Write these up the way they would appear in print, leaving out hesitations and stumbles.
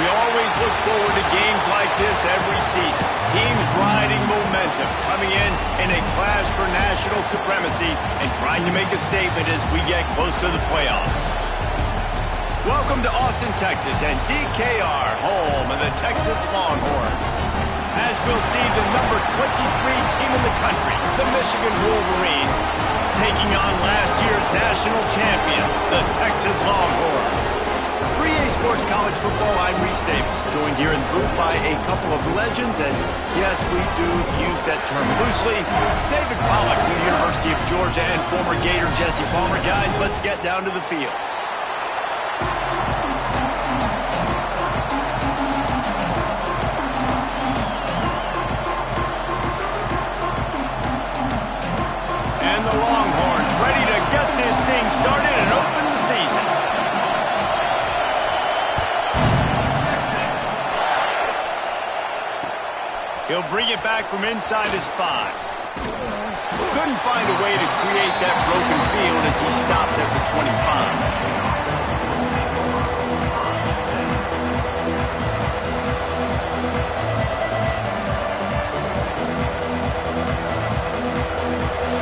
We always look forward to games like this every season. Teams riding momentum, coming in a clash for national supremacy and trying to make a statement as we get close to the playoffs. Welcome to Austin, Texas, and DKR, home of the Texas Longhorns. As we'll see, the number 23 team in the country, the Michigan Wolverines, taking on last year's national champion, the Texas Longhorns. For EA Sports College Football, I'm Reese Davis, joined here in the booth by a couple of legends, and yes, we do use that term loosely. David Pollack from the University of Georgia and former Gator Jesse Palmer. Guys, let's get down to the field. And the Longhorns ready to get this thing started and open the season. He'll bring it back from inside his 5. Couldn't find a way to create that broken field as he stopped at the 25.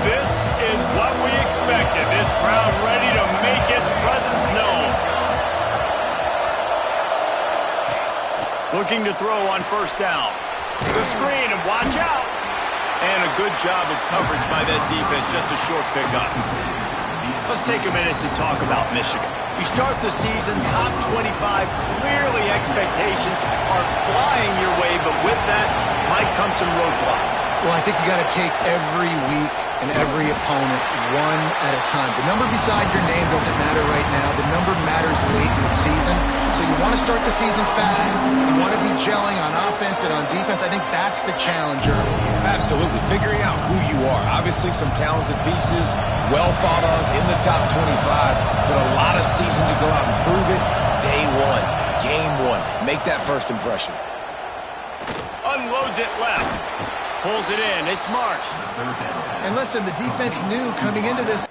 This is what we expected. This crowd ready to make its presence known. Looking to throw on first down. The screen, and watch out. And a good job of coverage by that defense, just a short pickup. Let's take a minute to talk about Michigan. You start the season top 25. Clearly expectations are flying your way, but with that might come some roadblocks. Well, I think you got to take every week and every opponent one at a time. The number beside your name doesn't matter right now. The number matters late in the season. So you want to start the season fast. You want to be gelling on offense and on defense. I think that's the challenge early. Absolutely. Figuring out who you are. Obviously some talented pieces, well thought of in the top 25, but a lot of season to go out and prove it. Day one, game one. Make that first impression. Unloads it left. Pulls it in. It's Marsh. And listen, the defense knew coming into this.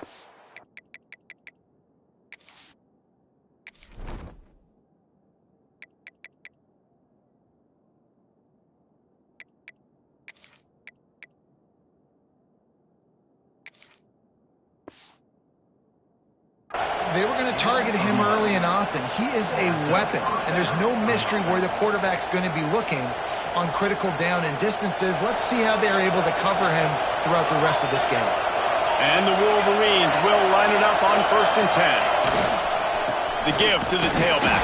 They were going to target him early and often. He is a weapon, and there's no mystery where the quarterback's going to be looking on critical down and distances. Let's see how they're able to cover him throughout the rest of this game. And the Wolverines will line it up on 1st and 10. The give to the tailback.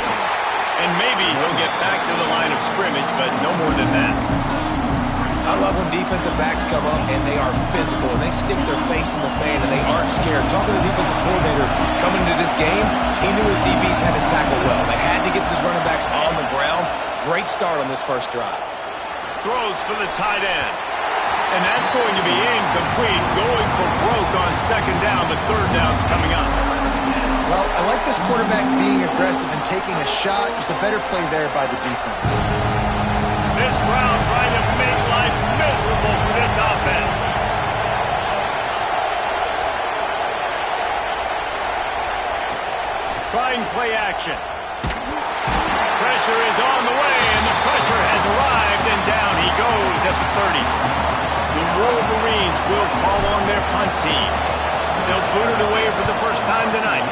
And maybe he'll get back to the line of scrimmage, but no more than that. I love when defensive backs come up and they are physical and they stick their face in the fan and they aren't scared. Talking to the defensive coordinator coming into this game, he knew his DBs had to tackle well. They had to get these running backs on the ground. Great start on this first drive. Throws for the tight end. And that's going to be incomplete. Going for broke on 2nd down, but 3rd down's coming up. Well, I like this quarterback being aggressive and taking a shot. Just a better play there by the defense. This crowd trying to make life miserable for this offense. Trying play action. Pressure is on the way, and the pressure has arrived, and down he goes at the 30. The Wolverines will call on their punt team. They'll boot it away for the first time tonight.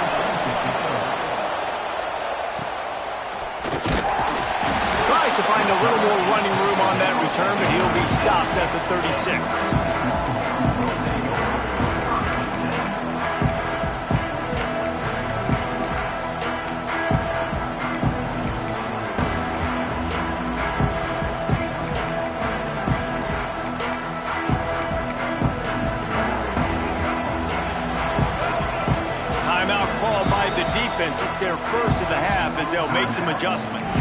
Tries to find a little more running room on that return, but he'll be stopped at the 36. It's their first of the half as they'll make some adjustments.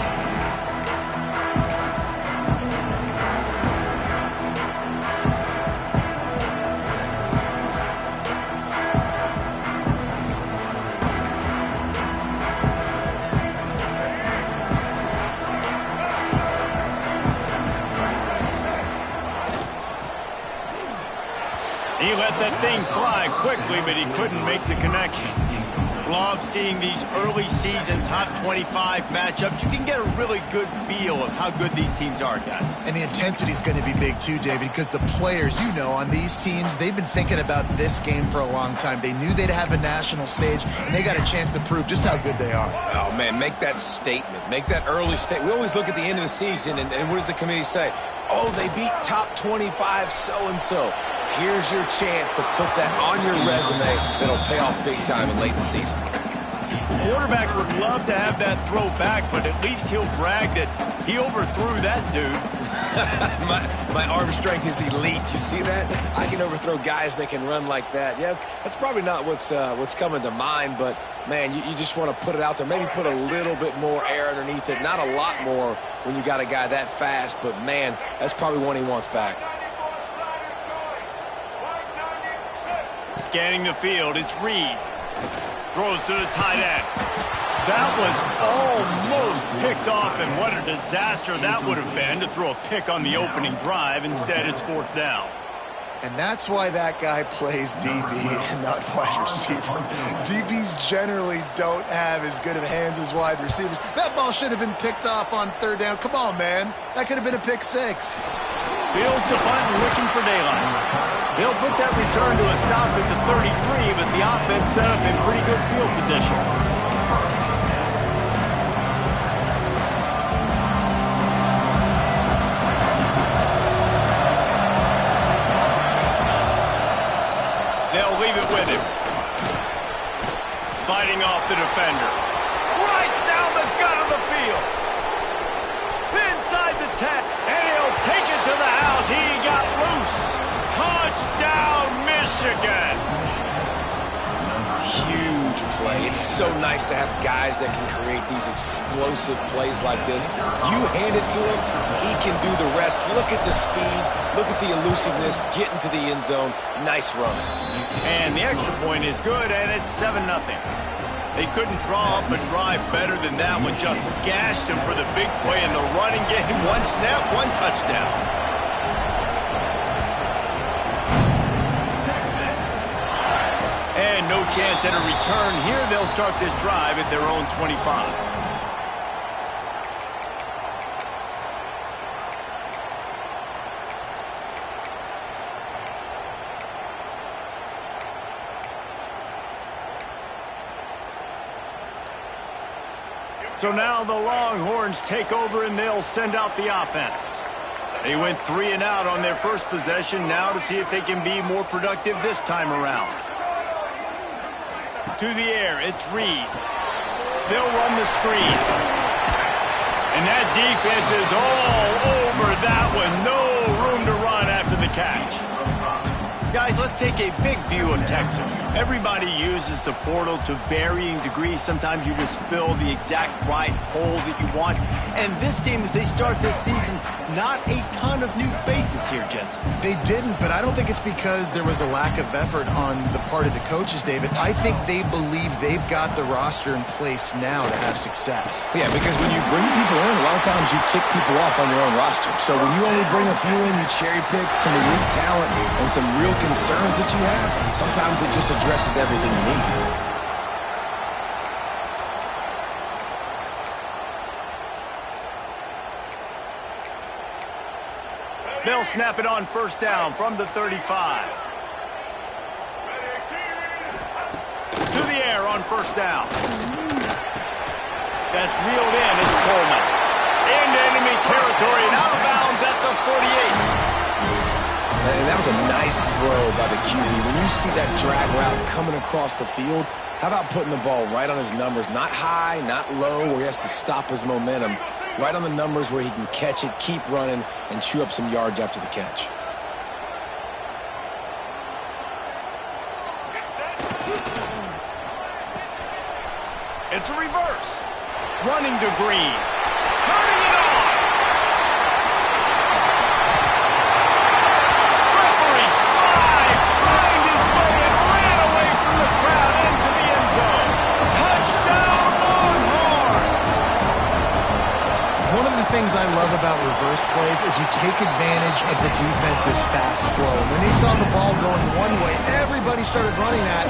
He let that thing fly quickly, but he couldn't make the connection. love seeing these early season top 25 matchups. You can get a really good feel of how good these teams are, guys. And the intensity is going to be big too, David, because the players, you know, on these teams, they've been thinking about this game for a long time. They knew they'd have a national stage, and they got a chance to prove just how good they are. Oh, man, make that statement. Make that early statement. We always look at the end of the season, and what does the committee say? Oh, they beat top 25 so-and-so. Here's your chance to put that on your resume that'll pay off big time in late in the season. The quarterback would love to have that throw back, but at least he'll brag that he overthrew that dude. my arm strength is elite. You see that? I can overthrow guys that can run like that. Yeah, that's probably not what's coming to mind, but, man, you just want to put it out there. Maybe put a little bit more air underneath it. Not a lot more when you got a guy that fast, but, man, that's probably one he wants back. Scanning the field, it's Reed. Throws to the tight end. That was almost picked off, and what a disaster that would have been to throw a pick on the opening drive. Instead, it's 4th down. And that's why that guy plays DB and not wide receiver. DBs generally don't have as good of hands as wide receivers. That ball should have been picked off on 3rd down. Come on, man. That could have been a pick 6. Fields the button, looking for daylight. He'll put that return to a stop at the 33, but the offense set up in pretty good field position. They'll leave it with him. Fighting off the defender. Right down the gut of the field. Inside the 10, and he'll take it to the house. He got loose. Touchdown, Michigan. Huge play. It's so nice to have guys that can create these explosive plays like this. You hand it to him, he can do the rest. Look at the speed. Look at the elusiveness. Get into the end zone. Nice run. And the extra point is good, and it's 7-0. They couldn't draw up a drive better than that one. Just gashed him for the big play in the running game. 1 snap, 1 touchdown. And no chance at a return here. They'll start this drive at their own 25. So now the Longhorns take over, and they'll send out the offense. They went 3 and out on their first possession. Now to see if they can be more productive this time around. To the air, it's Reed. They'll run the screen. And that defense is all over that one. No room to run after the catch. Guys, let's take a big view of Texas. Everybody uses the portal to varying degrees. Sometimes you just fill the exact right hole that you want. And this team, as they start this season, not a ton of new faces here, Jesse. They didn't, but I don't think it's because there was a lack of effort on the part of the coaches, David. I think they believe they've got the roster in place now to have success. Yeah, because when you bring people in, a lot of times you tick people off on your own roster. So when you only bring a few in, you cherry pick some elite talent and some real concerns that you have, sometimes it just addresses everything you need. They'll snap it on 1st down from the 35. To the air on 1st down. That's reeled in. It's Coleman. Into enemy territory and out of bounds at the 48. And that was a nice throw by the QB. When you see that drag route coming across the field, how about putting the ball right on his numbers? Not high, not low, where he has to stop his momentum. Right on the numbers where he can catch it, keep running, and chew up some yards after the catch. It's a reverse. Running to Green. Turning it on. Slippery slide. Find his way and ran away from the crowd into the end zone. Touchdown, Longhorn. One of the things I love about reverse plays is you take advantage of the defense's fast flow. When they saw the ball going one way, everybody started running that.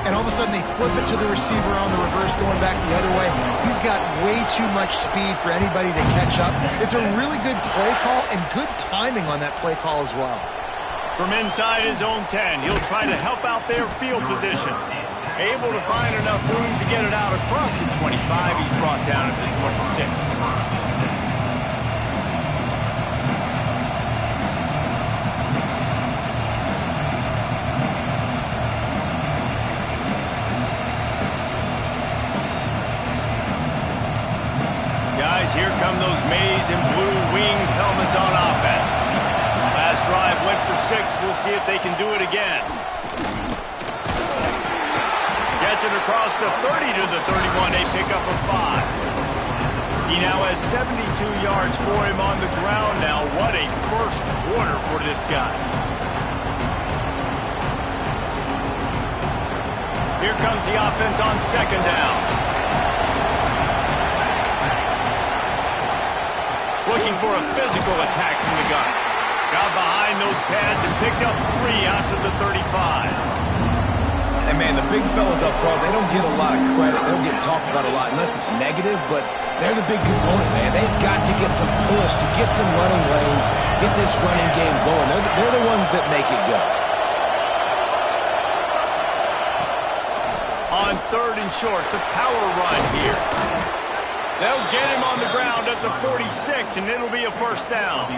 and all of a sudden they flip it to the receiver on the reverse going back the other way. He's got way too much speed for anybody to catch up. It's a really good play call and good timing on that play call as well. From inside his own 10, he'll try to help out their field position. Able to find enough room to get it out across the 25. He's brought down at the 26. Guys, here come those maize and blue winged helmets on offense. Last drive went for 6. We'll see if they can do it again. Gets it across the 30 to the 31. A pickup of 5. He now has 72 yards for him on the ground now. What a first quarter for this guy. Here comes the offense on second down. Looking for a physical attack from the gun. Got behind those pads and picked up 3 out to the 35. And, man, the big fellas up front, they don't get a lot of credit. They don't get talked about a lot unless it's negative, but they're the big component, man. They've got to get some push, to get some running lanes, get this running game going. They're the ones that make it go. On 3rd and short, the power run here. They'll get him on the ground at the 46, and it'll be a first down.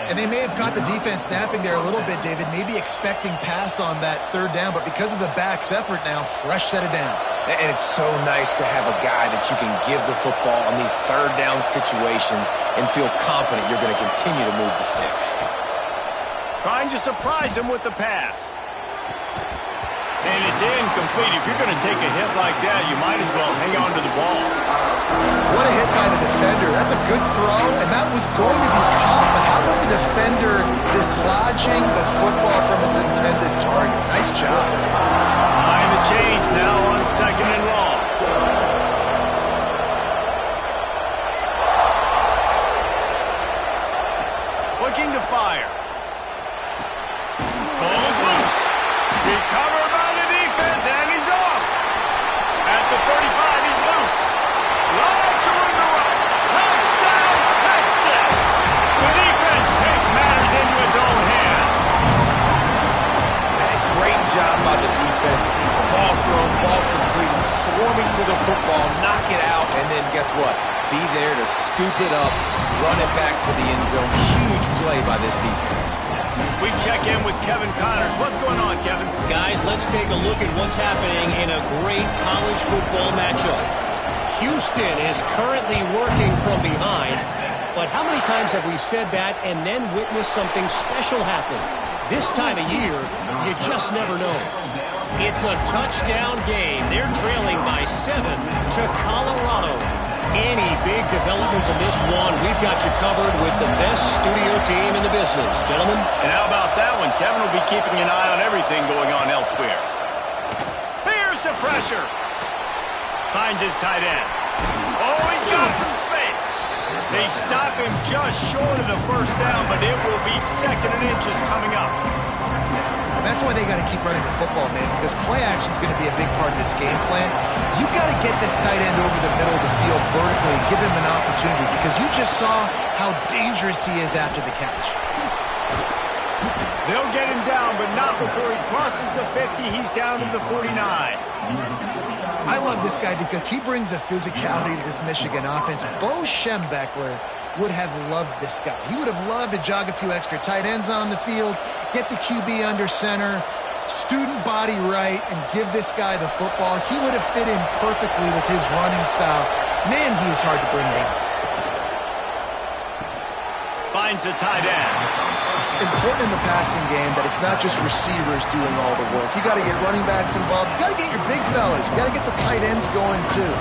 And they may have got the defense snapping there a little bit, David, maybe expecting pass on that 3rd down, but because of the back's effort now, fresh set of downs. And it's so nice to have a guy that you can give the football on these 3rd down situations and feel confident you're going to continue to move the sticks. Trying to surprise him with the pass. And it's incomplete. If you're going to take a hit like that, you might as well hang on to the ball. What a hit by the defender. That's a good throw, and that was going to be caught. But how about the defender dislodging the football from its intended target? Nice job. Behind the chains now on 2nd and long. Looking to fire. Ball's loose. Recovered by the defense, and he's off. At the 35, he's loose. Lots of room to run. Touchdown, Texas! The defense takes matters into its own hands. Man, great job by the defense. The ball's thrown, the ball's completed, swarming to the football, knock it out, and then guess what? Be there to scoop it up, run it back to the end zone. Huge play by this defense. We check in with Kevin Connors. What's going on, Kevin? Guys, let's take a look at what's happening in a great college football matchup. Houston is currently working from behind, but how many times have we said that and then witnessed something special happen? This time of year, you just never know. It's a touchdown game. They're trailing by 7 to Colorado. Any big developments in this one, we've got you covered with the best studio team in the business. Gentlemen? And how about that one? Kevin will be keeping an eye on everything going on elsewhere. Here's the pressure. Finds his tight end. Oh, he's got some space. They stop him just short of the first down, but it will be 2nd and inches coming up. That's why they got to keep running the football, man, because play action is going to be a big part of this game plan. You've got to get this tight end over the middle of the field vertically and give him an opportunity, because you just saw how dangerous he is after the catch. They'll get him down, but not before he crosses the 50. He's down to the 49. I love this guy because he brings a physicality to this Michigan offense. Bo Schembechler would have loved this guy. He would have loved to jog a few extra tight ends on the field, get the QB under center, student body right, and give this guy the football. He would have fit in perfectly with his running style. Man, he is hard to bring down. Finds the tight end. Important in the passing game that it's not just receivers doing all the work. You got to get running backs involved. You got to get your big fellas. You got to get the tight ends going too.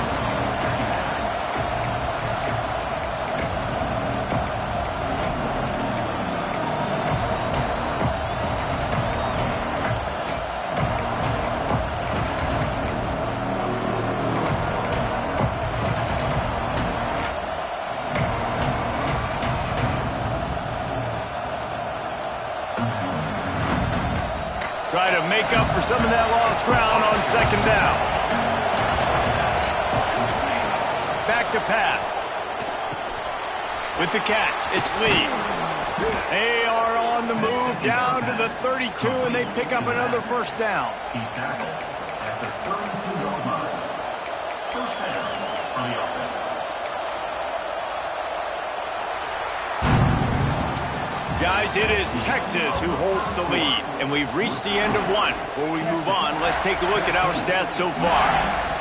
Try to make up for some of that lost ground on second down. Back to pass. With the catch, it's Lee. They are on the move down to the 32, and they pick up another first down. He's tackled at the 32-yard line. First down on the offense. Guys, it is Texas who holds the lead, and we've reached the end of one. Before we move on, let's take a look at our stats so far.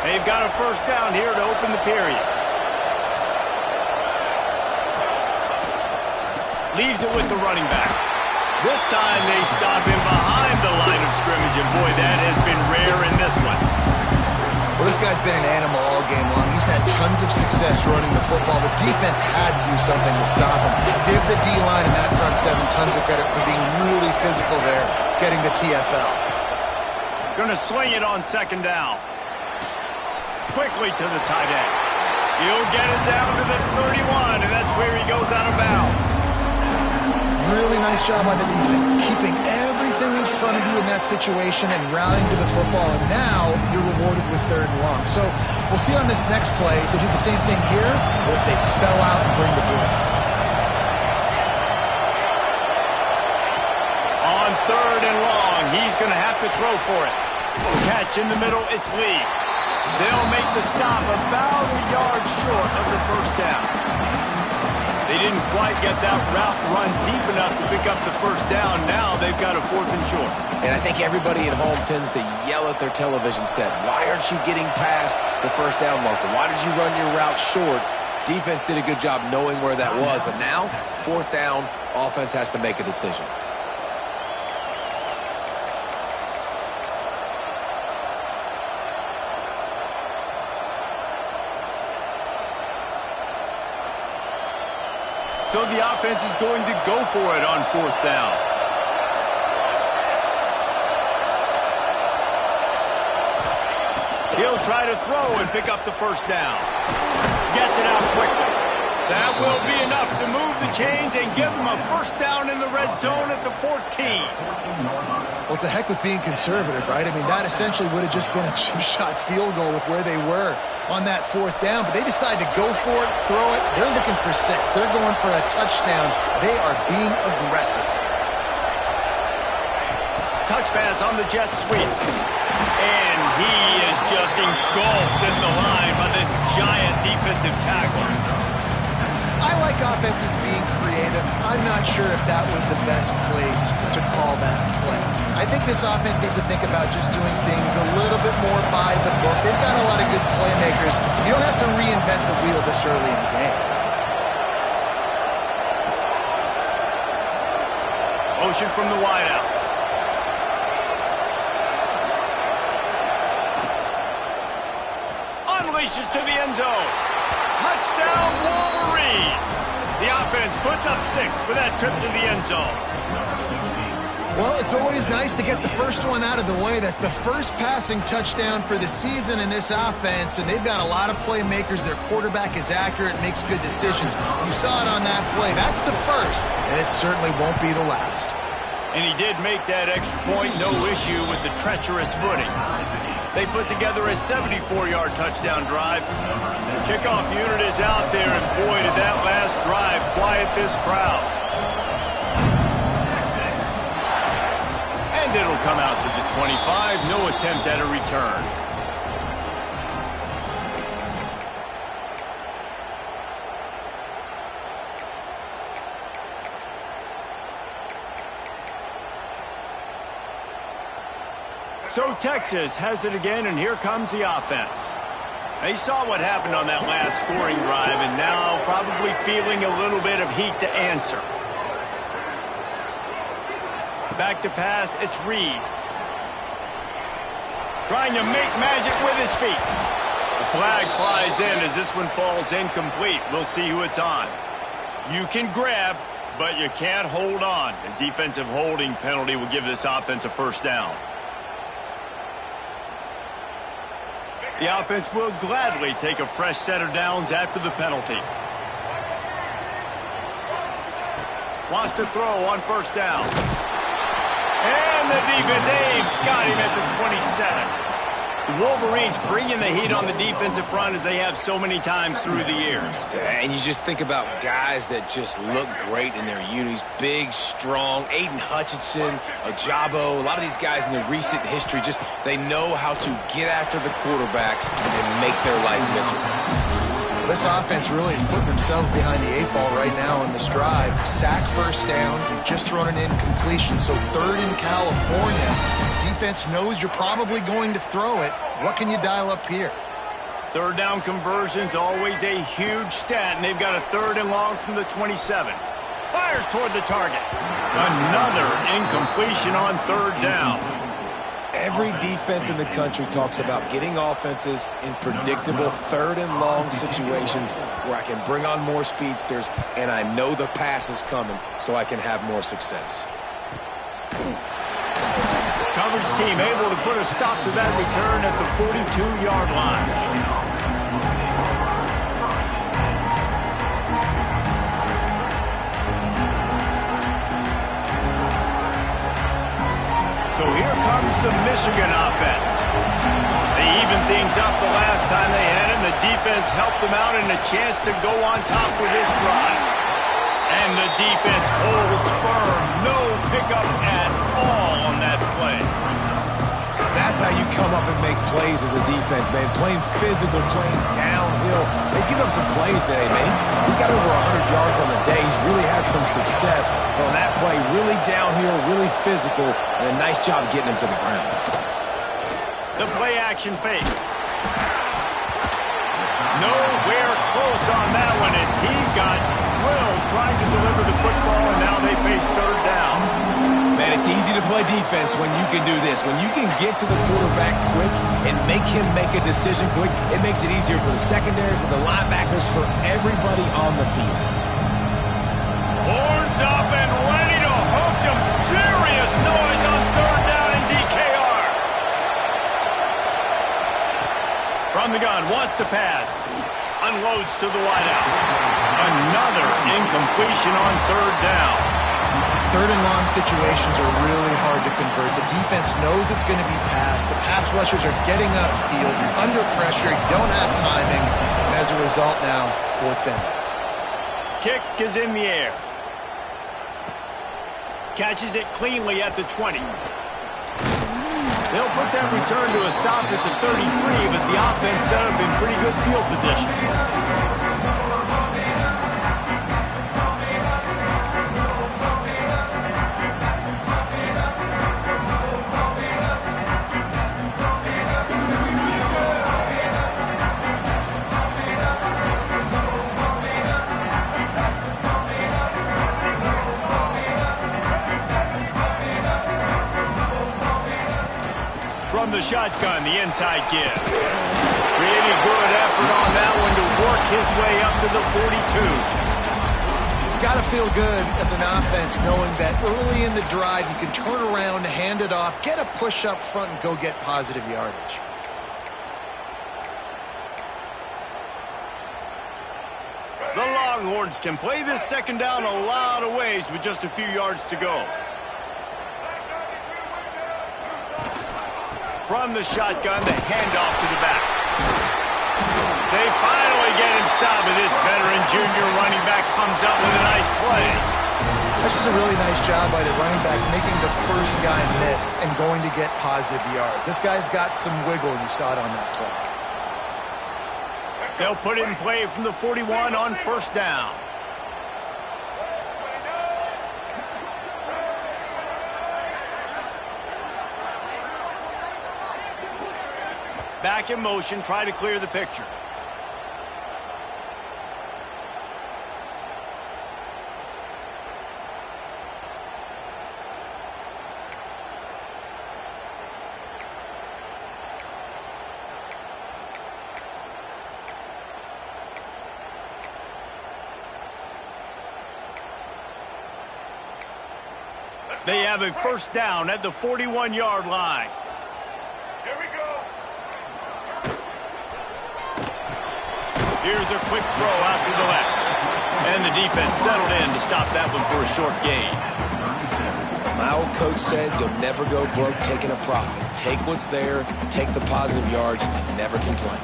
They've got a first down here to open the period. Leaves it with the running back. This time they stop him behind the line of scrimmage, and boy, that has been rare in this one. Well, this guy's been an animal all game long. He's had tons of success running the football. The defense had to do something to stop him. Give the D-line and that front seven tons of credit for being really physical there, getting the TFL. Gonna swing it on second down. Quickly to the tight end. He'll get it down to the 31, and that's where he goes out of bounds. Really nice job by the defense, keeping everything in front of you in that situation and rallying to the football, and now you're rewarded with third and long. So we'll see on this next play if they do the same thing here or if they sell out and bring the blitz. On third and long, he's going to have to throw for it. Catch in the middle, it's Lee. They'll make the stop about a yard short of the first down. They didn't quite get that route run deep enough to pick up the first down. Now they've got a fourth and short. And I think everybody at home tends to yell at their television set, why aren't you getting past the first down marker? Why did you run your route short? Defense did a good job knowing where that was, but now, fourth down, offense has to make a decision. So the offense is going to go for it on fourth down. He'll try to throw and pick up the first down. Gets it out quickly. That will be enough to move the chains and give them a first down in the red zone at the 14. Well, it's a heck with being conservative, right? I mean, that essentially would have just been a cheap-shot field goal with where they were on that fourth down, but they decide to go for it, throw it. They're looking for 6. They're going for a touchdown. They are being aggressive. Touch pass on the jet sweep. And he is just engulfed at the line by this giant defensive tackle. I like offenses being creative. I'm not sure if that was the best place to call that play. I think this offense needs to think about just doing things a little bit more by the book. They've got a lot of good playmakers. You don't have to reinvent the wheel this early in the game. Motion from the wideout. Unleashes to the end zone. Touchdown, Wolverines! The offense puts up 6 with that trip to the end zone. Well, it's always nice to get the first one out of the way. That's the first passing touchdown for the season in this offense, and they've got a lot of playmakers. Their quarterback is accurate, makes good decisions. You saw it on that play. That's the first, and it certainly won't be the last. And he did make that extra point, no issue with the treacherous footing. They put together a 74-yard touchdown drive. The kickoff unit is out there, and boy, did that last drive quiet this crowd. And it'll come out to the 25. No attempt at a return. So Texas has it again, and here comes the offense. They saw what happened on that last scoring drive, and now probably feeling a little bit of heat to answer. Back to pass, it's Reed. Trying to make magic with his feet. The flag flies in as this one falls incomplete. We'll see who it's on. You can grab, but you can't hold on. A defensive holding penalty will give this offense a first down. The offense will gladly take a fresh set of downs after the penalty. Wants to throw on first down. And the defense, they've got him at the 27. The Wolverines bringing the heat on the defensive front as they have so many times through the years. And you just think about guys that just look great in their unis. Big, strong, Aiden Hutchinson, Ajabo, a lot of these guys in their recent history, just they know how to get after the quarterbacks and make their life miserable. This offense really is putting themselves behind the 8 ball right now on this drive. Sack first down. You've just thrown an incompletion, so third in California. Defense knows you're probably going to throw it. What can you dial up here? Third down conversion's always a huge stat, and they've got a 3rd and long from the 27. Fires toward the target. Another incompletion on 3rd down. Every defense in the country talks about getting offenses in predictable 3rd and long situations where I can bring on more speedsters and I know the pass is coming so I can have more success. Coverage team able to put a stop to that return at the 42-yard line. So here comes the Michigan offense. They evened things up the last time they had it, and the defense helped them out and a chance to go on top with this drive. And the defense holds firm. No pickup at all on that play. That's how you come up and make plays as a defense, man. Playing physical, playing downhill. They give up some plays today, man. He's got over 100 yards on the day. He's really had some success. But on that play, really downhill, really physical, and a nice job getting him to the ground. The play action fake. Nowhere close on that one as he got drilled trying to deliver the football, and now they face 3rd down. Man, it's easy to play defense when you can do this. When you can get to the quarterback quick and make him make a decision quick, it makes it easier for the secondary, for the linebackers, for everybody on the field. Horns up and ready to hook them. Serious noise on 3rd down in DKR. From the gun, wants to pass. Unloads to the wideout. Another incompletion on 3rd down. 3rd and long situations are really hard to convert. The defense knows it's going to be passed. The pass rushers are getting upfield. You're under pressure. You don't have timing. And as a result now, 4th down. Kick is in the air. Catches it cleanly at the 20. They'll put that return to a stop at the 33, but the offense set up in pretty good field position. From the shotgun, the inside give. Really good effort on that one to work his way up to the 42. It's got to feel good as an offense knowing that early in the drive you can turn around, hand it off, get a push up front, and go get positive yardage. The Longhorns can play this 2nd down a lot of ways with just a few yards to go. From the shotgun, the handoff to the back. They finally get him stopped, and this veteran junior running back comes up with a nice play. That's just a really nice job by the running back, making the first guy miss and going to get positive yards. This guy's got some wiggle, and you saw it on that play. They'll put it in play from the 41 on 1st down. Back in motion, try to clear the picture. They have a 1st down at the 41-yard line. Here we go. Here's a quick throw out to the left. And the defense settled in to stop that one for a short gain. My old coach said you'll never go broke taking a profit. Take what's there, take the positive yards, and never complain.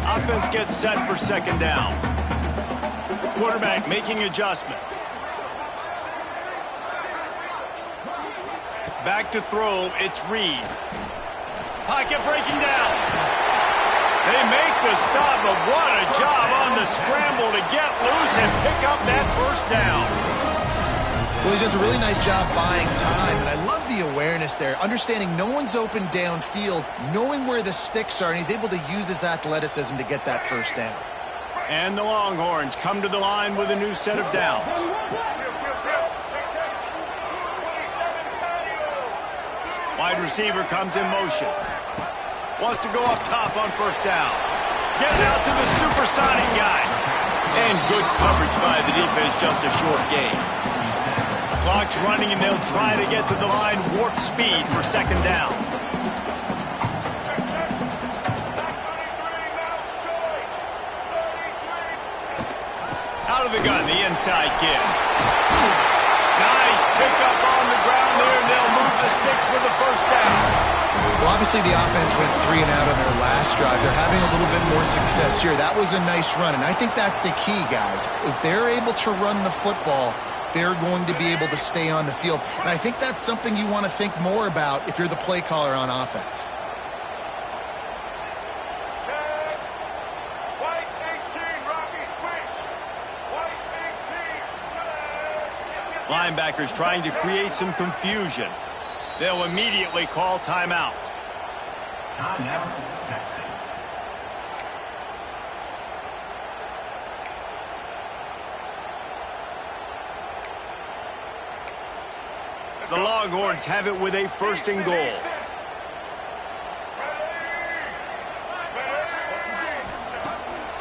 Offense gets set for second down. Quarterback making adjustments. Back to throw, it's Reed. Pocket breaking down. They make the stop, but what a job on the scramble to get loose and pick up that first down. Well, he does a really nice job buying time, and I love the awareness there, understanding no one's open downfield, knowing where the sticks are, and he's able to use his athleticism to get that first down. And the Longhorns come to the line with a new set of downs. Wide receiver comes in motion. Wants to go up top on first down. Get it out to the supersonic guy. And good coverage by the defense, just a short gain. Clock's running, and they'll try to get to the line warp speed for second down. Out of the gun, the inside kid. Nice pickup on the ground there, and they'll move the sticks for the first down. Well, obviously the offense went 3 and out on their last drive. They're having a little bit more success here. That was a nice run, and I think that's the key, guys. If they're able to run the football, they're going to be able to stay on the field. And I think that's something you want to think more about if you're the play caller on offense. White 18, Rocky switch. White 18. Linebackers trying to create some confusion. They'll immediately call timeout. Timeout, Texas. The Longhorns have it with a first and goal.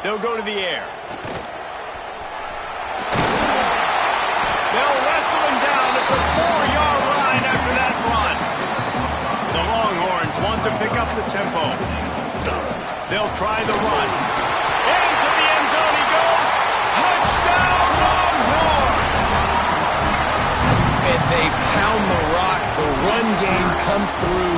They'll go to the air. They'll wrestle him down at the 4-yard line after that run. The Longhorns want to pick up the tempo. They'll try the run. Into the end zone he goes. Touchdown, Longhorns! And they pound the rock. The run game comes through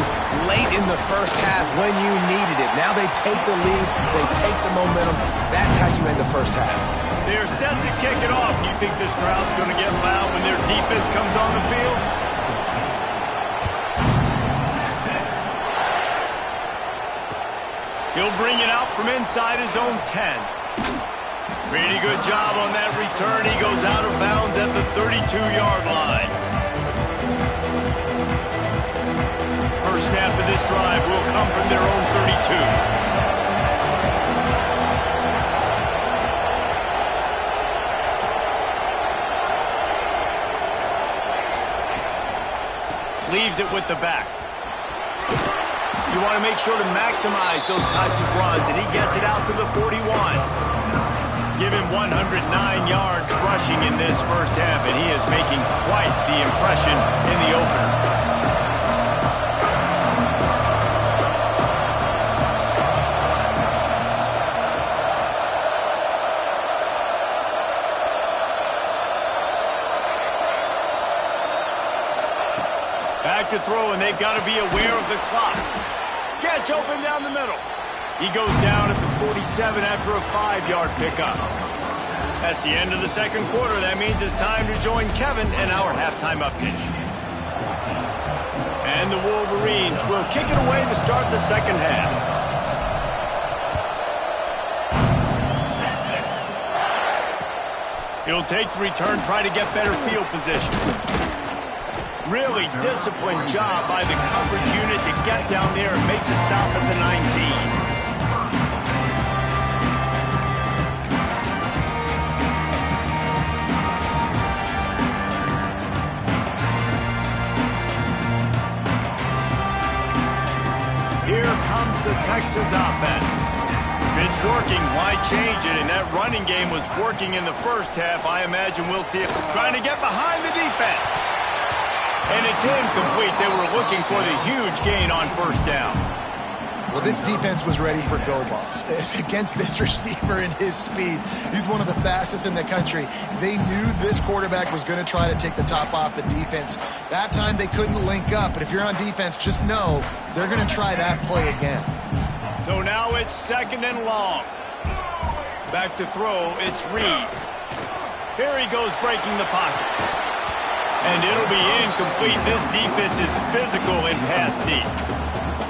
late in the first half when you needed it. Now they take the lead. They take the momentum. That's how you end the first half. They're set to kick it off. Do you think this crowd's going to get loud when their defense comes on the field? He'll bring it out from inside his own 10. Pretty good job on that return. He goes out of bounds at the 32-yard line. First snap of this drive will come from their own 32. Leaves it with the back. You want to make sure to maximize those types of runs, and he gets it out to the 41. Give him 109 yards rushing in this first half, and he is making quite the impression in the opener. Back to throw, and they've got to be aware of the clock. Gets open down the middle. He goes down at the 47 after a 5-yard pickup. That's the end of the second quarter. That means it's time to join Kevin in our halftime update. And the Wolverines will kick it away to start the second half. He'll take the return, try to get better field position. Really disciplined job by the coverage unit to get down there and make the stop at the 19. Here comes the Texas offense. If it's working, why change it? And that running game was working in the first half. I imagine we'll see it trying to get behind the defense. And it's incomplete. They were looking for the huge gain on first down. Well, this defense was ready for go balls. Against this receiver and his speed, he's one of the fastest in the country. They knew this quarterback was going to try to take the top off the defense. That time they couldn't link up, but if you're on defense, just know they're going to try that play again. So now it's 2nd and long. Back to throw, it's Reed. Here he goes breaking the pocket. And it'll be incomplete. This defense is physical in pass deep.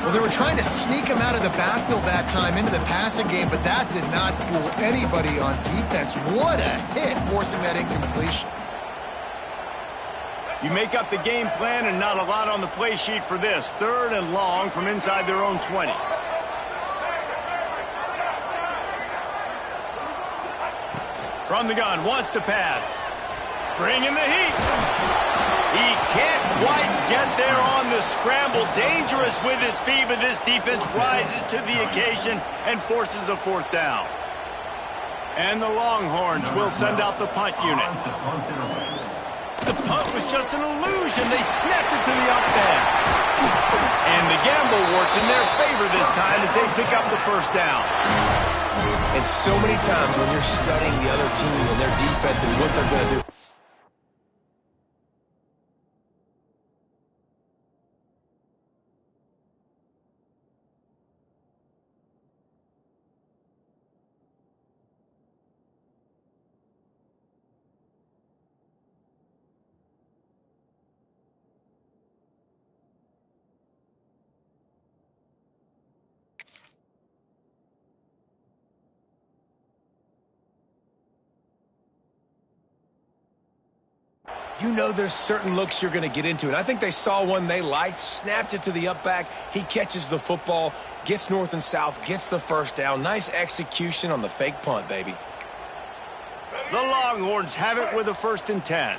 Well, they were trying to sneak him out of the backfield that time into the passing game, but that did not fool anybody on defense. What a hit, forcing that incompletion. You make up the game plan and not a lot on the play sheet for this. 3rd and long from inside their own 20. From the gun, wants to pass. Bringing the heat. He can't quite get there on the scramble. Dangerous with his feet, but this defense rises to the occasion and forces a 4th down. And the Longhorns will send out the punt unit. The punt was just an illusion. They snapped it to the up end. And the gamble works in their favor this time as they pick up the 1st down. And so many times when you're studying the other team and their defense and what they're going to do, you know there's certain looks you're going to get into. And I think they saw one they liked, snapped it to the up back. He catches the football, gets north and south, gets the 1st down. Nice execution on the fake punt, baby. The Longhorns have it with a 1st and 10.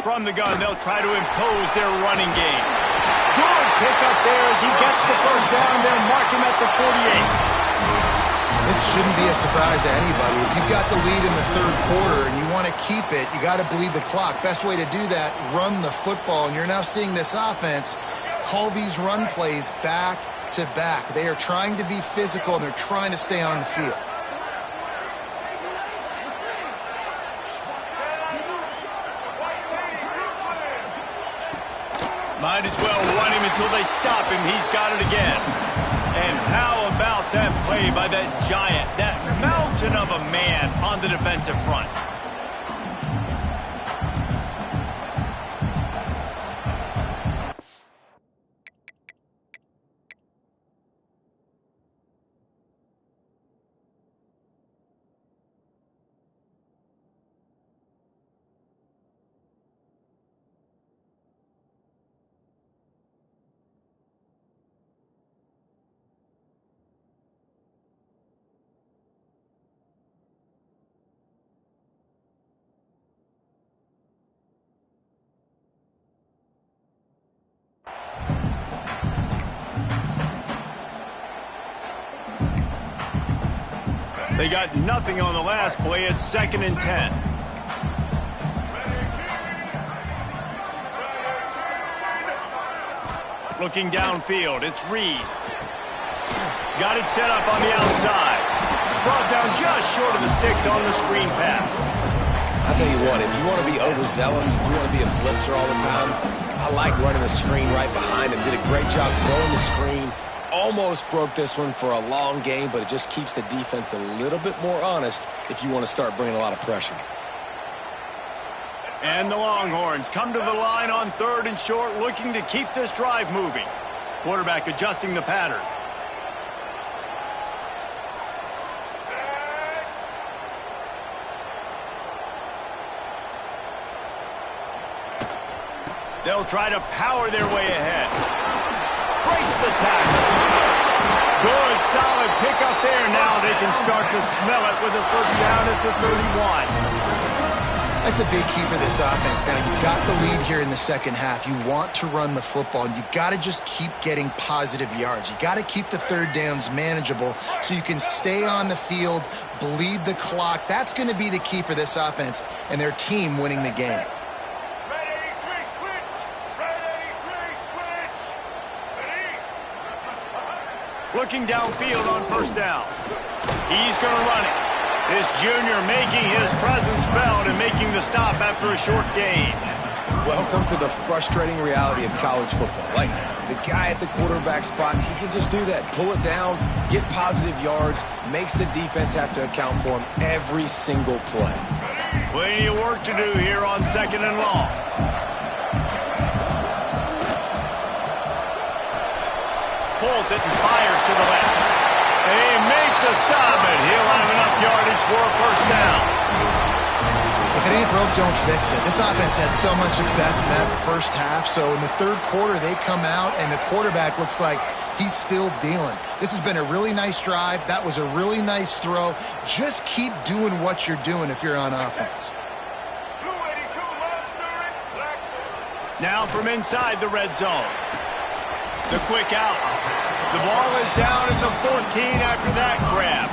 From the gun, they'll try to impose their running game. Good pickup there as he gets the 1st down. They'll mark him at the 48. This shouldn't be a surprise to anybody. If you've got the lead in the 3rd quarter and you want to keep it, you got to bleed the clock. Best way to do that, run the football. And you're now seeing this offense call these run plays back to back. They are trying to be physical, and they're trying to stay on the field. Might as well run him until they stop him. He's got it again. And how about that play by that giant, that mountain of a man on the defensive front? They got nothing on the last play. It's 2nd and 10. Looking downfield, it's Reed. Got it set up on the outside. Brought down just short of the sticks on the screen pass. I'll tell you what, if you want to be overzealous, if you want to be a blitzer all the time, I like running the screen right behind him. Did a great job throwing the screen. Almost broke this one for a long game, but it just keeps the defense a little bit more honest if you want to start bringing a lot of pressure. And the Longhorns come to the line on 3rd and short, looking to keep this drive moving. Quarterback adjusting the pattern. They'll try to power their way ahead. Breaks the tackle. Good, solid pickup there. Now they can start to smell it with a 1st down at the 31. That's a big key for this offense. Now, you've got the lead here in the second half. You want to run the football, and you've got to just keep getting positive yards. You've got to keep the third downs manageable so you can stay on the field, bleed the clock. That's going to be the key for this offense and their team winning the game. Looking downfield on first down. He's going to run it. This junior making his presence felt and making the stop after a short gain. Welcome to the frustrating reality of college football. Like, the guy at the quarterback spot, he can just do that. Pull it down, get positive yards, makes the defense have to account for him every single play. Plenty of work to do here on second and long. Pulls it and fires to the left. They make the stop, and he'll have enough yardage for a first down. If it ain't broke, don't fix it. This offense had so much success in that first half, so in the third quarter, they come out, and the quarterback looks like he's still dealing. This has been a really nice drive. That was a really nice throw. Just keep doing what you're doing if you're on offense. Now from inside the red zone. The quick out. The ball is down at the 14 after that grab.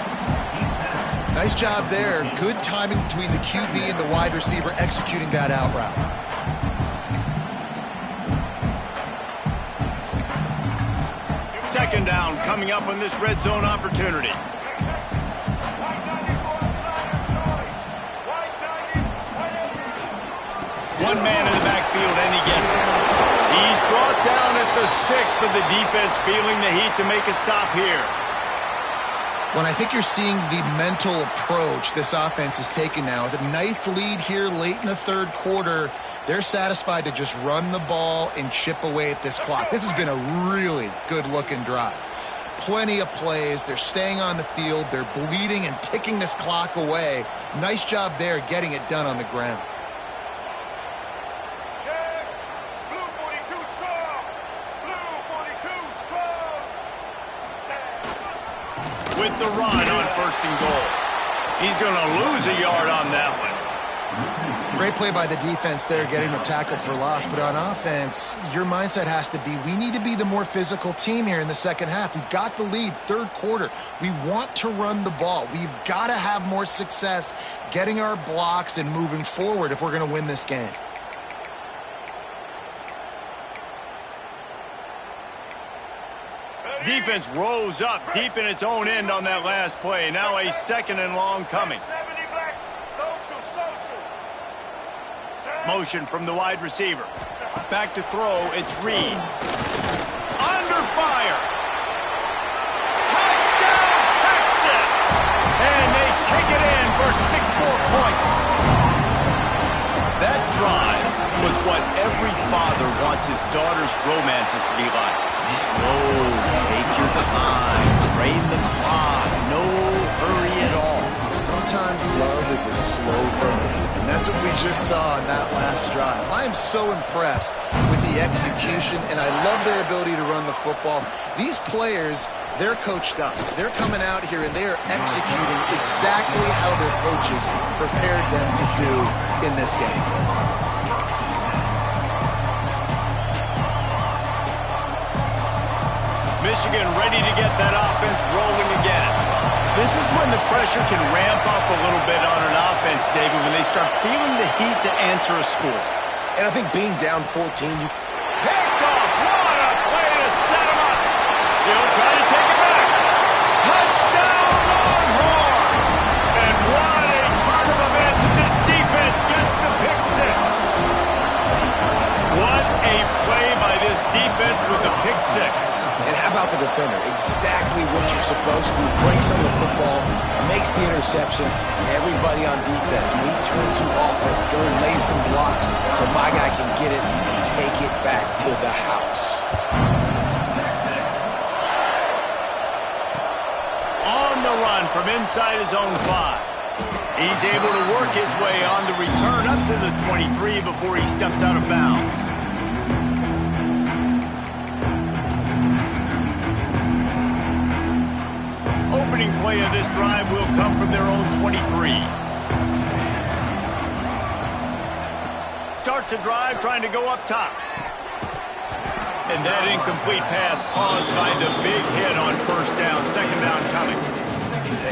Nice job there. Good timing between the QB and the wide receiver executing that out route. Second down coming up on this red zone opportunity. One man in the backfield, and he gets it. He's brought down at the 6, but the defense feeling the heat to make a stop here. Well, I think you're seeing the mental approach this offense is taking now. With a nice lead here late in the third quarter, they're satisfied to just run the ball and chip away at this clock. This has been a really good-looking drive. Plenty of plays. They're staying on the field. They're bleeding and ticking this clock away. Nice job there getting it done on the ground. With the run on first and goal. He's going to lose a yard on that one. Great play by the defense there, getting the tackle for loss. But on offense, your mindset has to be, we need to be the more physical team here in the second half. We've got the lead, third quarter. We want to run the ball. We've got to have more success getting our blocks and moving forward if we're going to win this game. Defense rose up deep in its own end on that last play. Now a second and long coming. Motion from the wide receiver. Back to throw, it's Reed. Under fire. Touchdown, Texas! And they take it in for 6 more points. That drive was what every father wants his daughter's romances to be like. Slow, take your time, drain the clock, no hurry at all. Sometimes love is a slow burn, and that's what we just saw in that last drive. I am so impressed with the execution, and I love their ability to run the football. These players, they're coached up. They're coming out here, and they are executing exactly how their coaches prepared them to do in this game. Michigan ready to get that offense rolling again. This is when the pressure can ramp up a little bit on an offense, David, when they start feeling the heat to answer a score. And I think being down 14, you... Picked off! What a play to set him up! He'll try to take it back. Touchdown, Longhorn! And what a turn of events as this defense gets the pick 6. What a play by this defense with the pick 6. And how about the defender? Exactly what you're supposed to do. Breaks on the football, makes the interception. Everybody on defense, we turn to offense. Go lay some blocks so my guy can get it and take it back to the house. On the run from inside his own 5. He's able to work his way on the return up to the 23 before he steps out of bounds. Opening play of this drive will come from their own 23. starts a drive trying to go up top. And that incomplete pass caused by the big hit on first down. Second down coming.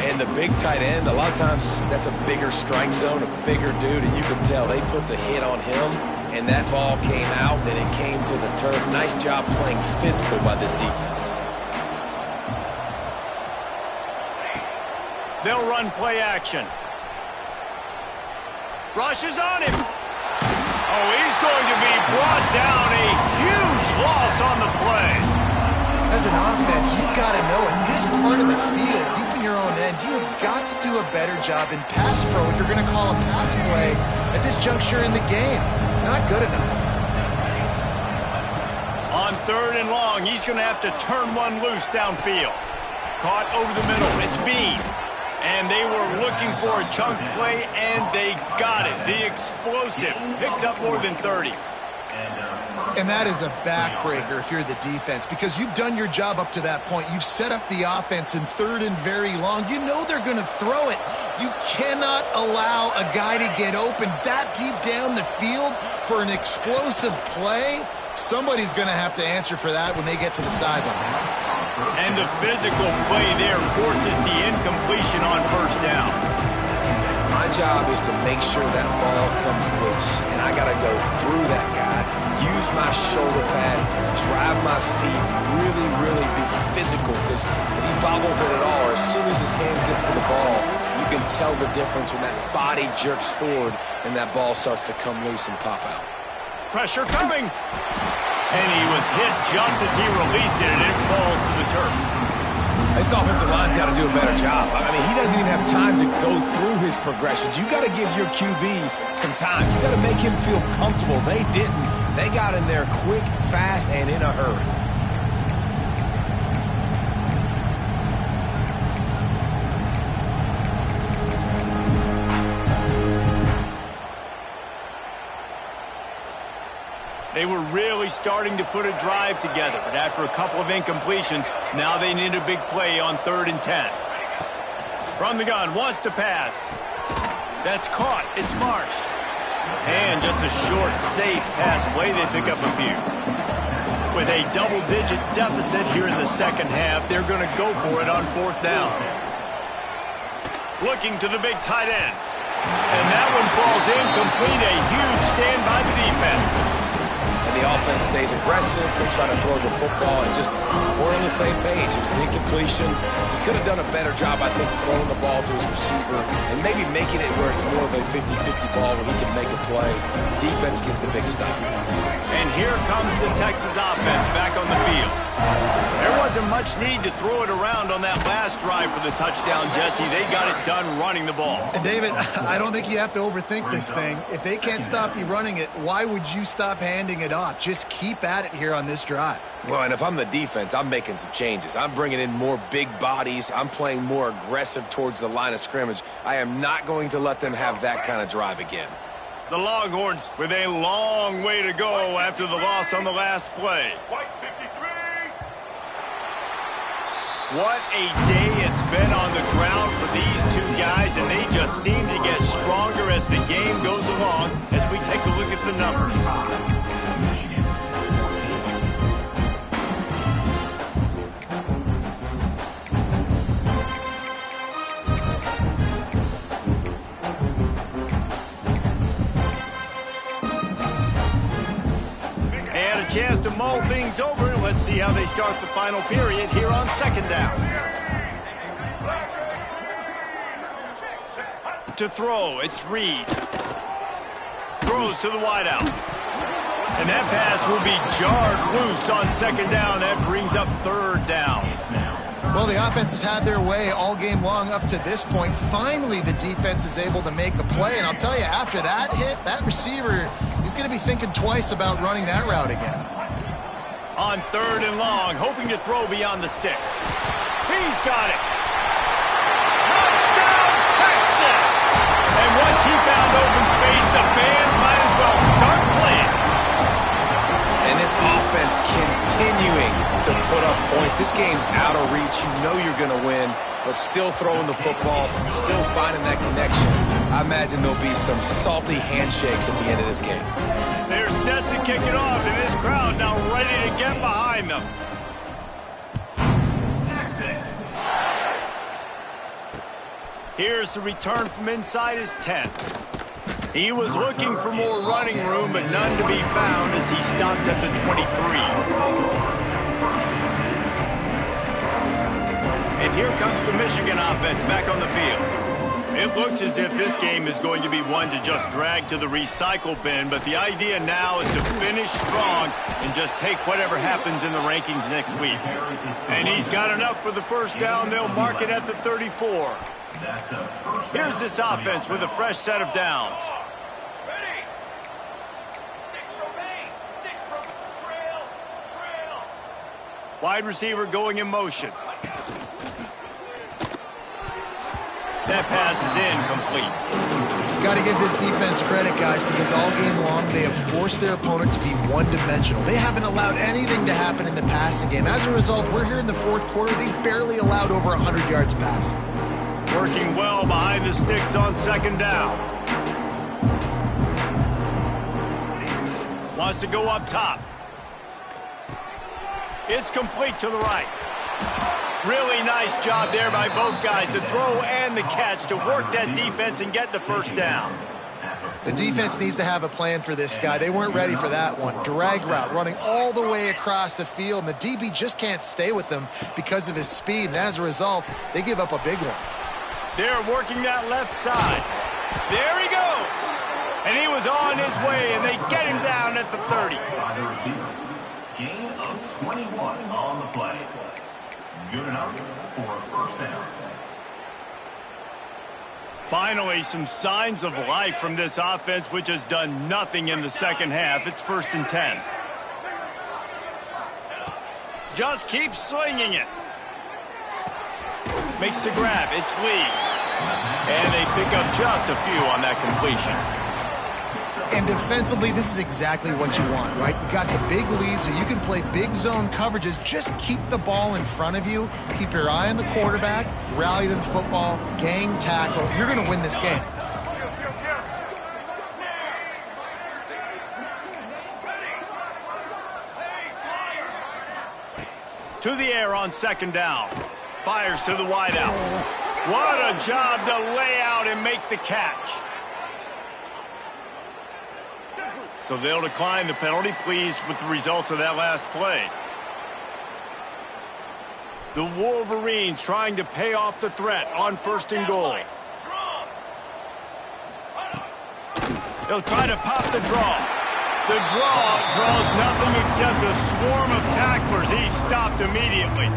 And the big tight end, a lot of times that's a bigger strike zone, a bigger dude, and you can tell they put the hit on him, and that ball came out, and it came to the turf. Nice job playing physical by this defense. They'll run play action. Rushes on him. Oh, he's going to be brought down. A huge loss on the play. As an offense, you've got to know in this part of the field, deep in your own end, you have got to do a better job in pass pro if you're going to call a pass play at this juncture in the game. Not good enough. On 3rd and long, he's going to have to turn one loose downfield. Caught over the middle. It's Bean. And they were looking for a chunk play, and they got it. The explosive picks up more than 30. And that is a backbreaker if you're the defense, because you've done your job up to that point. You've set up the offense in 3rd and very long. You know they're going to throw it. You cannot allow a guy to get open that deep down the field for an explosive play. Somebody's going to have to answer for that when they get to the sidelines. And the physical play there forces the incompletion on first down. My job is to make sure that ball comes loose, and I got to go through that guy, use my shoulder pad, drive my feet, really be physical, because if he bobbles it at all, or as soon as his hand gets to the ball, you can tell the difference when that body jerks forward and that ball starts to come loose and pop out. Pressure coming. And he was hit just as he released it, and it falls to the turf. This offensive line's got to do a better job. I mean, he doesn't even have time to go through his progressions. You got to give your QB some time. You got to make him feel comfortable. They didn't. They got in there quick, fast, and in a hurry. They were really starting to put a drive together, but after a couple of incompletions, now they need a big play on 3rd and 10. From the gun, wants to pass. That's caught. It's Marsh. And just a short, safe pass play. They pick up a few. With a double-digit deficit here in the second half, they're going to go for it on 4th down. Looking to the big tight end. And that one falls incomplete. A huge stand by the defense. And the offense stays aggressive. They try to throw the football, and just we're on the same page. It was an incompletion. He could have done a better job, I think, throwing the ball to his receiver and maybe making it where it's more of a 50-50 ball where he can make a play. Defense gets the big stop. And here comes the Texas offense back on the field. There wasn't much need to throw it around on that last drive for the touchdown, Jesse. They got it done running the ball. And David, I don't think you have to overthink this thing. If they can't stop you running it, why would you stop handing it off? Just keep at it here on this drive. Well, and if I'm the defense, I'm making some changes. I'm bringing in more big bodies. I'm playing more aggressive towards the line of scrimmage. I am not going to let them have that kind of drive again. The Longhorns with a long way to go after the loss on the last play. White 53. What a day it's been on the ground for these two guys, and they just seem to get stronger as the game goes along as we take a look at the numbers. Chance to mull things over, and let's see how they start the final period here on 2nd down. To throw, it's Reed. Throws to the wideout. And that pass will be jarred loose on 2nd down. That brings up 3rd down. Well, the offense has had their way all game long up to this point. Finally, the defense is able to make a play. And I'll tell you, after that hit, that receiver, he's going to be thinking twice about running that route again. On 3rd and long, hoping to throw beyond the sticks. He's got it. Touchdown, Texas! And once he found open space, the band might as well start playing. And this offense continuing to put up points. This game's out of reach. You know you're going to win, but still throwing the football, still finding that connection. I imagine there'll be some salty handshakes at the end of this game. set to kick it off, and this crowd now ready to get behind them. Texas. Here's the return from inside his 10. He was looking for more running room, but none to be found as he stopped at the 23. And here comes the Michigan offense back on the field. It looks as if this game is going to be one to just drag to the recycle bin, but the idea now is to finish strong and just take whatever happens in the rankings next week. And he's got enough for the first down. They'll mark it at the 34. Here's this offense with a fresh set of downs. Ready. 6 remain. 6 trail. Wide receiver going in motion. That pass is incomplete. Got to give this defense credit, guys, because all game long they have forced their opponent to be one-dimensional. They haven't allowed anything to happen in the passing game. As a result, we're here in the fourth quarter. They barely allowed over 100 yards passing. Working well behind the sticks on second down. Wants to go up top. It's complete to the right. Really nice job there by both guys to throw and the catch to work that defense and get the first down. The defense needs to have a plan for this guy. They weren't ready for that one. Drag route running all the way across the field, and the DB just can't stay with them because of his speed, and as a result, they give up a big one. They're working that left side. There he goes. And he was on his way, and they get him down at the 30. By the receiver. Gain of 21 on the play. Good enough for a first down. Finally, some signs of life from this offense, which has done nothing in the second half. It's 1st and 10. Just keep slinging it. Makes the grab. It's Lee. And they pick up just a few on that completion. And defensively, this is exactly what you want, right? You got the big lead, so you can play big zone coverages. Just keep the ball in front of you. Keep your eye on the quarterback. Rally to the football. Gang tackle. You're going to win this game. To the air on second down. Fires to the wideout. What a job to lay out and make the catch. So they'll decline the penalty, pleased with the results of that last play. The Wolverines trying to pay off the threat on 1st and goal. They'll try to pop the draw. The draw draws nothing except a swarm of tacklers. He's stopped immediately.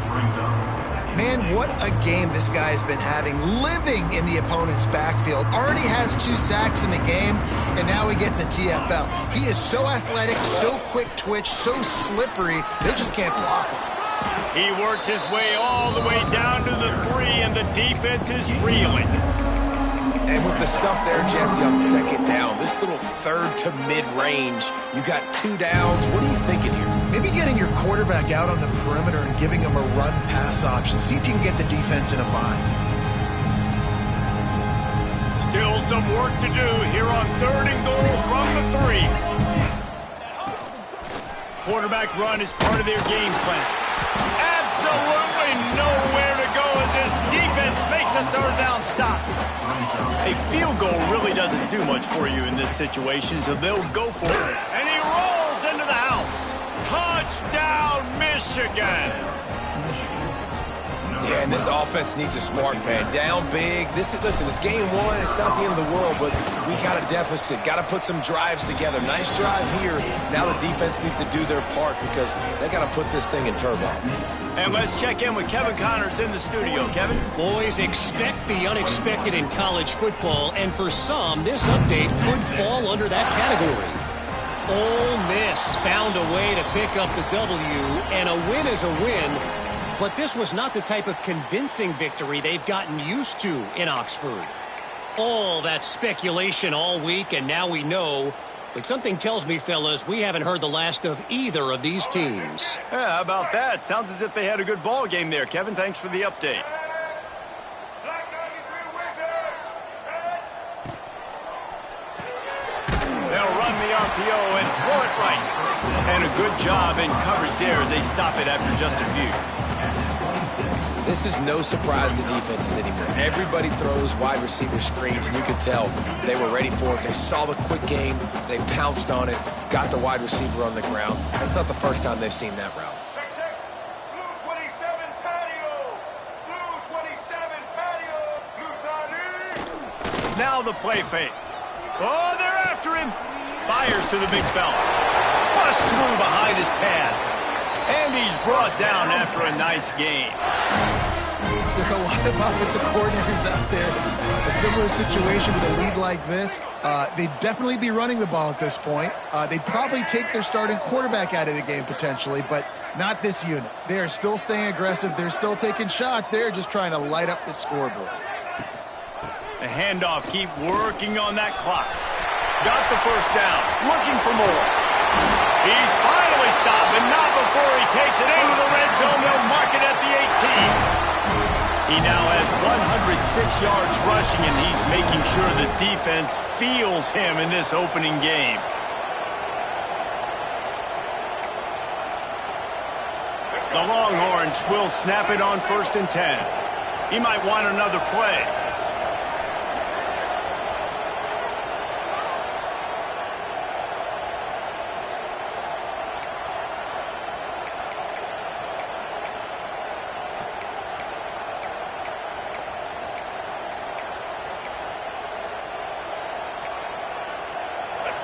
Man, what a game this guy has been having, living in the opponent's backfield. Already has 2 sacks in the game, and now he gets a TFL. He is so athletic, so quick twitch, so slippery, they just can't block him. He works his way all the way down to the 3, and the defense is reeling. And with the stuff there, Jesse, on second down, this little third to mid-range, you got 2 downs. What are you thinking here? Maybe getting your quarterback out on the perimeter and giving him a run-pass option. See if you can get the defense in a bind. Still some work to do here on 3rd and goal from the 3. Quarterback run is part of their game plan. Absolutely nowhere to go as this defense makes a 3rd down stop. A field goal really doesn't do much for you in this situation, so they'll go for it. And he rolls into the house. Touchdown, Michigan! Yeah, and this offense needs a spark, man. Down big. Listen, it's game 1. It's not the end of the world, but we got a deficit. Got to put some drives together. Nice drive here. Now the defense needs to do their part because they got to put this thing in turbo. And let's check in with Kevin Connors in the studio. Kevin? Boys, expect the unexpected in college football, and for some, this update could fall under that category. Ole Miss found a way to pick up the W, and a win is a win. But this was not the type of convincing victory they've gotten used to in Oxford. All that speculation all week, and now we know. But something tells me, fellas, we haven't heard the last of either of these teams. Yeah, how about that? Sounds as if they had a good ball game there. Kevin, thanks for the update. They'll run the RPO, and throw it right. And a good job in coverage there as they stop it after just a few. This is no surprise to defenses anymore. Everybody throws wide receiver screens, and you can tell they were ready for it. They saw the quick game. They pounced on it, got the wide receiver on the ground. That's not the first time they've seen that route. Blue 27 patio. Blue 27 patio. Blue 30. Now the play fake. Oh, they're after him. Fires to the big fella. Bust through behind his pad. And he's brought down after a nice game. There are a lot of offensive coordinators out there. A similar situation with a lead like this. They'd definitely be running the ball at this point. They'd probably take their starting quarterback out of the game potentially, but not this unit. They are still staying aggressive. They're still taking shots. They're just trying to light up the scoreboard. The handoff, keep working on that clock. Got the first down, looking for more. He's finally stopped, but not before he takes it into the red zone. They'll mark it at the 18. He now has 106 yards rushing, and he's making sure the defense feels him in this opening game. The Longhorns will snap it on 1st and 10. He might want another play.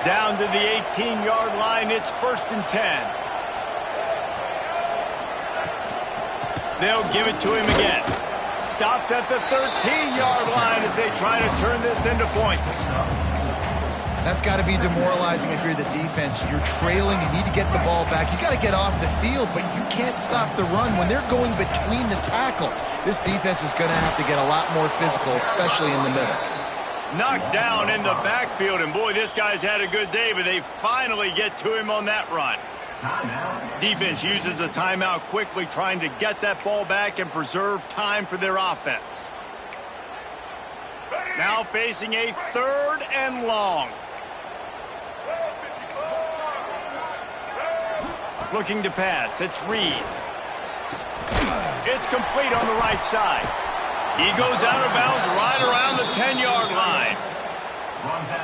Down to the 18-yard line, it's 1st and 10. They'll give it to him again. Stopped at the 13-yard line as they try to turn this into points. That's got to be demoralizing if you're the defense. You're trailing, you need to get the ball back. You got to get off the field, but you can't stop the run when they're going between the tackles. This defense is going to have to get a lot more physical, especially in the middle. Knocked down in the backfield, and boy, this guy's had a good day, but they finally get to him on that run. Defense uses a timeout quickly, trying to get that ball back and preserve time for their offense. Now facing a 3rd and long. Looking to pass, it's Reed. It's complete on the right side. He goes out of bounds right around the 10-yard line.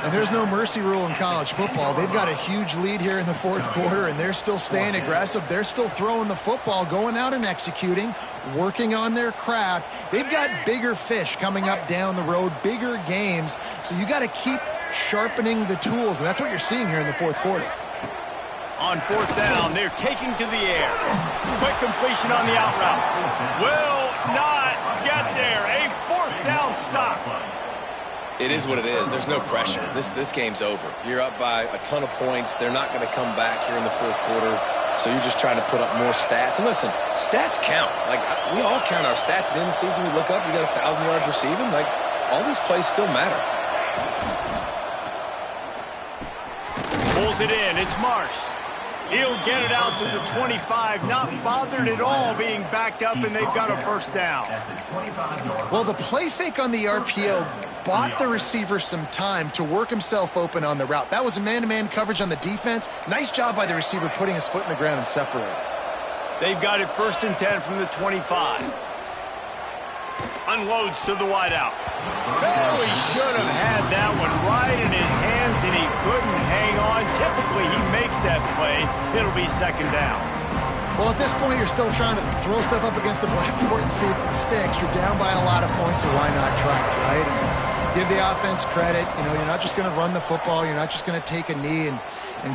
And there's no mercy rule in college football. They've got a huge lead here in the 4th quarter, and they're still staying aggressive. They're still throwing the football, going out and executing, working on their craft. They've got bigger fish coming up down the road, bigger games. So you got to keep sharpening the tools, and that's what you're seeing here in the 4th quarter. On 4th down, they're taking to the air. Quick completion on the out route. Will not get there. A 4th down stop. It is what it is. There's no pressure. This game's over. You're up by a ton of points. They're not going to come back here in the 4th quarter, so you're just trying to put up more stats. And listen, stats count. Like, we all count our stats. At the end of the season, we look up, you got 1,000 yards receiving. Like, all these plays still matter. Pulls it in. It's Marsh. He'll get it out to the 25, not bothered at all being backed up, and they've got a 1st down. Well, the play fake on the RPO bought the receiver some time to work himself open on the route. That was a man-to-man coverage on the defense. Nice job by the receiver putting his foot in the ground and separating. They've got it 1st and 10 from the 25. Unloads to the wideout. Oh, he should have had that one right in his hands, and he couldn't hang on. Typically, he makes that play. It'll be 2nd down. Well, at this point, you're still trying to throw stuff up against the blackboard and see if it sticks. You're down by a lot of points, so why not try it, right? And give the offense credit. You know, you're not just going to run the football. You're not just going to take a knee and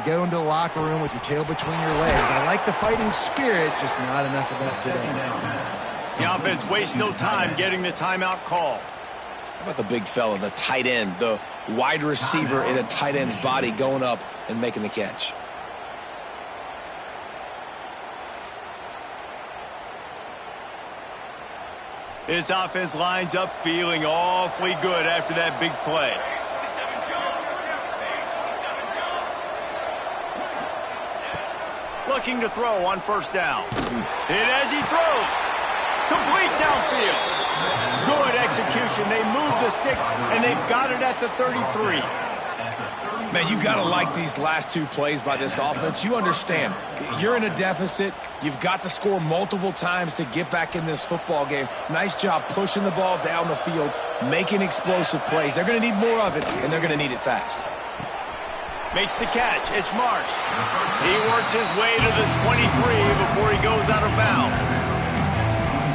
go into the locker room with your tail between your legs. I like the fighting spirit, just not enough of that today. The offense wastes no time getting the timeout call. How about the big fella, the tight end, the wide receiver in a tight end's body going up and making the catch? This offense lines up feeling awfully good after that big play. Looking to throw on 1st down. Hit as he throws. Complete downfield. Good execution. They move the sticks, and they've got it at the 33. Man, you got to like these last two plays by this offense. You understand, you're in a deficit. You've got to score multiple times to get back in this football game. Nice job pushing the ball down the field, making explosive plays. They're going to need more of it, and they're going to need it fast. Makes the catch. It's Marsh. He works his way to the 23 before he goes out of bounds.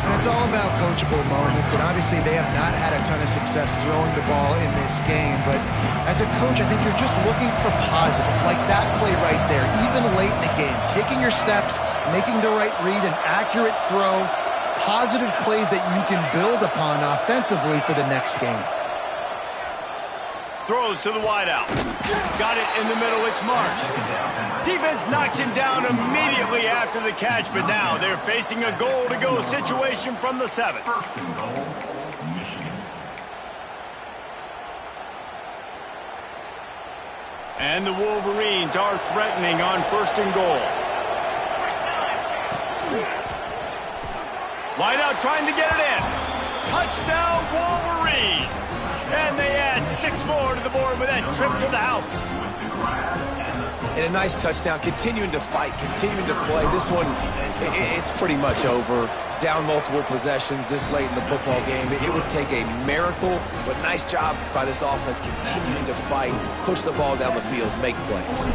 And it's all about coachable moments, and obviously they have not had a ton of success throwing the ball in this game, but as a coach, I think you're just looking for positives, like that play right there, even late in the game, taking your steps, making the right read, an accurate throw, positive plays that you can build upon offensively for the next game. Throws to the wideout. Got it in the middle. It's Marsh. Defense knocks him down immediately after the catch, but now they're facing a goal-to-go situation from the 7. First and goal, Michigan. And the Wolverines are threatening on 1st and goal. Wideout trying to get it in. Touchdown, Wolverines. And they add 6 more to the board with that trip to the house. And a nice touchdown, continuing to fight, continuing to play. This one, it's pretty much over. Down multiple possessions this late in the football game. It would take a miracle, but nice job by this offense continuing to fight, push the ball down the field, make plays.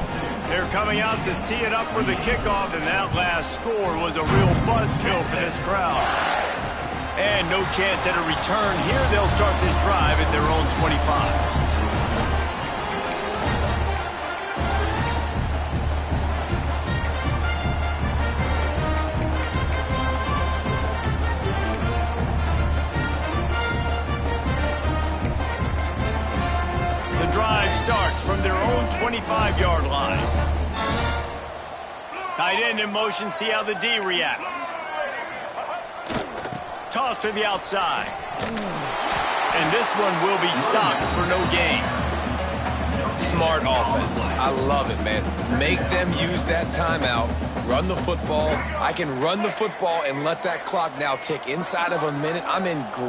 They're coming out to tee it up for the kickoff, and that last score was a real buzzkill for this crowd. And no chance at a return here. They'll start this drive at their own 25. The drive starts from their own 25-yard line. Tight end in motion, see how the D reacts. Toss to the outside. And this one will be stopped for no gain. Smart offense. I love it, man. Make them use that timeout. Run the football. I can run the football and let that clock now tick inside of a minute. I'm in great